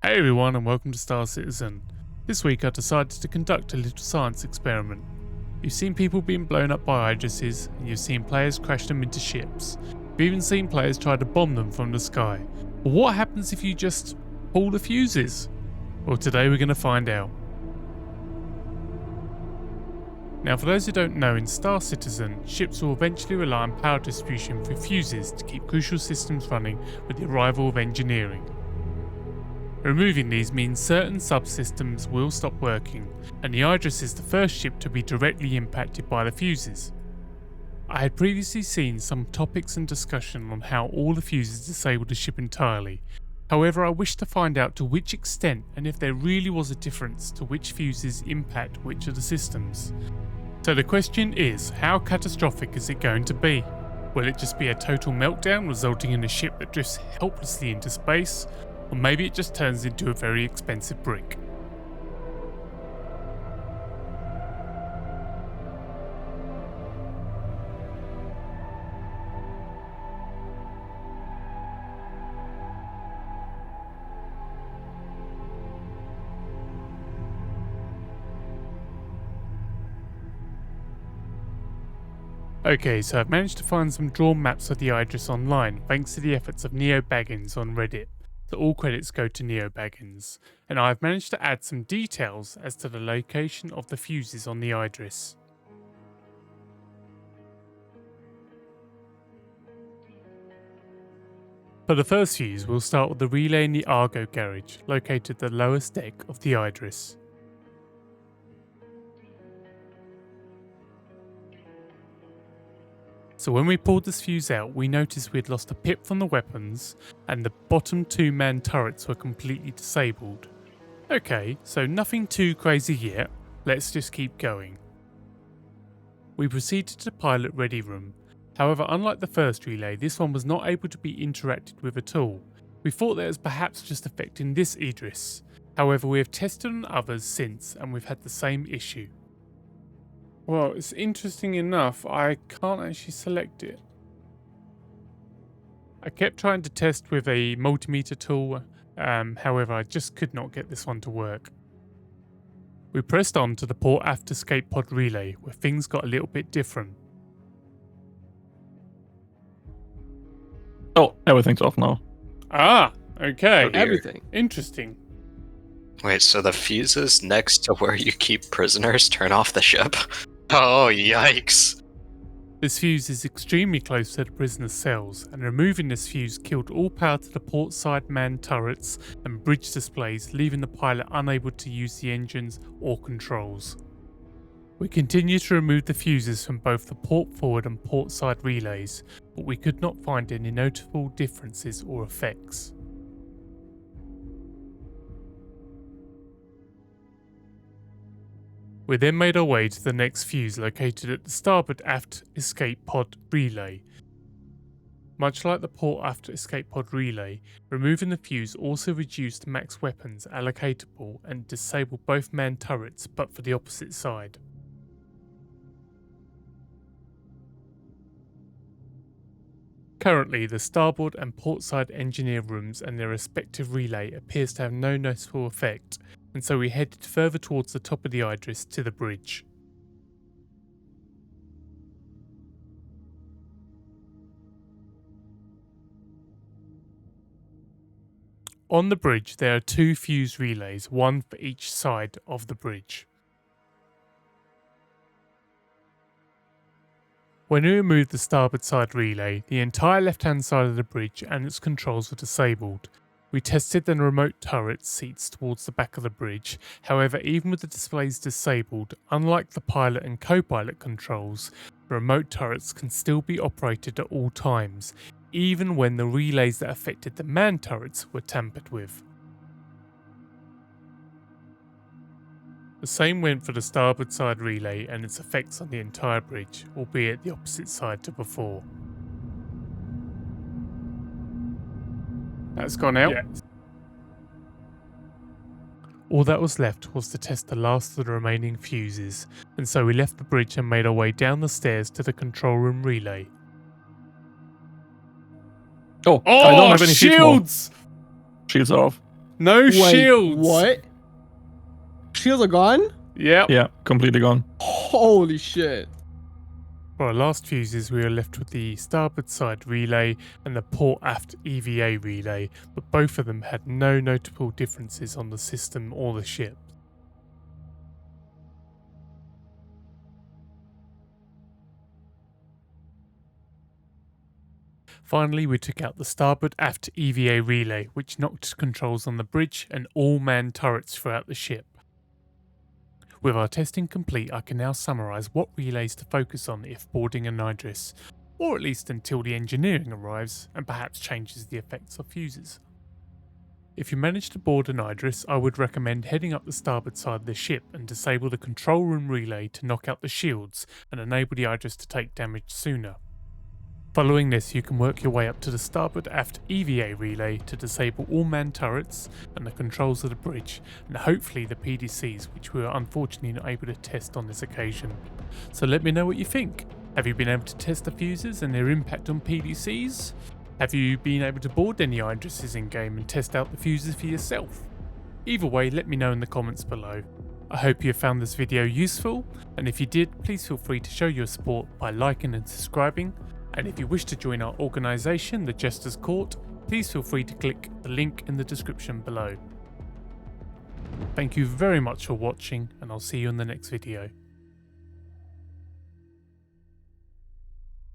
Hey everyone and welcome to Starcitizen. This week I decided to conduct a little science experiment. You've seen people being blown up by Idrises, and you've seen players crash them into ships. You've even seen players try to bomb them from the sky. But what happens if you just pull the fuses? Well, today we're going to find out. Now, for those who don't know, in Starcitizen, ships will eventually rely on power distribution through fuses to keep crucial systems running with the arrival of engineering. Removing these means certain subsystems will stop working, and the Idris is the first ship to be directly impacted by the fuses. I had previously seen some topics and discussion on how all the fuses disable the ship entirely. However, I wished to find out to which extent and if there really was a difference to which fuses impact which of the systems. So the question is, how catastrophic is it going to be? Will it just be a total meltdown resulting in a ship that drifts helplessly into space? Or maybe it just turns into a very expensive brick. Okay, so I've managed to find some drawn maps of the Idris online thanks to the efforts of Neo Baggins on Reddit. So all credits go to Neo Baggins, and I've managed to add some details as to the location of the fuses on the Idris. For the first fuse, we'll start with the relay in the Argo garage, located at the lowest deck of the Idris. So when we pulled this fuse out, we noticed we had lost a pip from the weapons, and the bottom two man turrets were completely disabled. Okay, so nothing too crazy yet, let's just keep going. We proceeded to the pilot ready room. However, unlike the first relay, this one was not able to be interacted with at all. We thought that it was perhaps just affecting this Idris. However, we have tested on others since, and we've had the same issue. Well, it's interesting enough, I can't actually select it. I kept trying to test with a multimeter tool, however I just could not get this one to work. We pressed on to the port aft escape pod relay, where things got a little bit different. Oh, everything's off now. Ah, okay. Oh, everything. Interesting. Wait, so the fuses next to where you keep prisoners turn off the ship? Oh, yikes. This fuse is extremely close to the prisoner's cells, and removing this fuse killed all power to the port side manned turrets and bridge displays, leaving the pilot unable to use the engines or controls. We continued to remove the fuses from both the port forward and port side relays, but we could not find any notable differences or effects. We then made our way to the next fuse located at the starboard aft escape pod relay. Much like the port aft escape pod relay, removing the fuse also reduced max weapons allocatable and disabled both manned turrets, but for the opposite side. Currently, the starboard and portside engineer rooms and their respective relay appears to have no noticeable effect, and so we headed further towards the top of the Idris to the bridge. On the bridge there are two fuse relays, one for each side of the bridge. When we removed the starboard side relay, the entire left-hand side of the bridge and its controls were disabled. We tested the remote turret seats towards the back of the bridge. However, even with the displays disabled, unlike the pilot and co-pilot controls, the remote turrets can still be operated at all times, even when the relays that affected the manned turrets were tampered with. The same went for the starboard side relay and its effects on the entire bridge, albeit the opposite side to before. That's gone out. Yes. All that was left was to test the last of the remaining fuses, and so we left the bridge and made our way down the stairs to the control room relay. Oh, I don't have any shields! Shields are off. No Wait, shields. What? Shields are gone? Yep. Yeah, completely gone. Holy shit. For our last fuses, we were left with the starboard side relay and the port aft EVA relay, but both of them had no notable differences on the system or the ship. Finally, we took out the starboard aft EVA relay, which knocked controls on the bridge and all manned turrets throughout the ship. With our testing complete, I can now summarise what relays to focus on if boarding an Idris, or at least until the engineering arrives and perhaps changes the effects of fuses. If you manage to board an Idris, I would recommend heading up the starboard side of the ship and disable the control room relay to knock out the shields and enable the Idris to take damage sooner. Following this, you can work your way up to the starboard aft EVA relay to disable all manned turrets and the controls of the bridge, and hopefully the PDCs, which we were unfortunately not able to test on this occasion. So let me know what you think. Have you been able to test the fuses and their impact on PDCs? Have you been able to board any Idrises in game and test out the fuses for yourself? Either way, let me know in the comments below. I hope you found this video useful, and if you did, please feel free to show your support by liking and subscribing. And if you wish to join our organisation, the Jester's Court, please feel free to click the link in the description below. Thank you very much for watching, and I'll see you in the next video.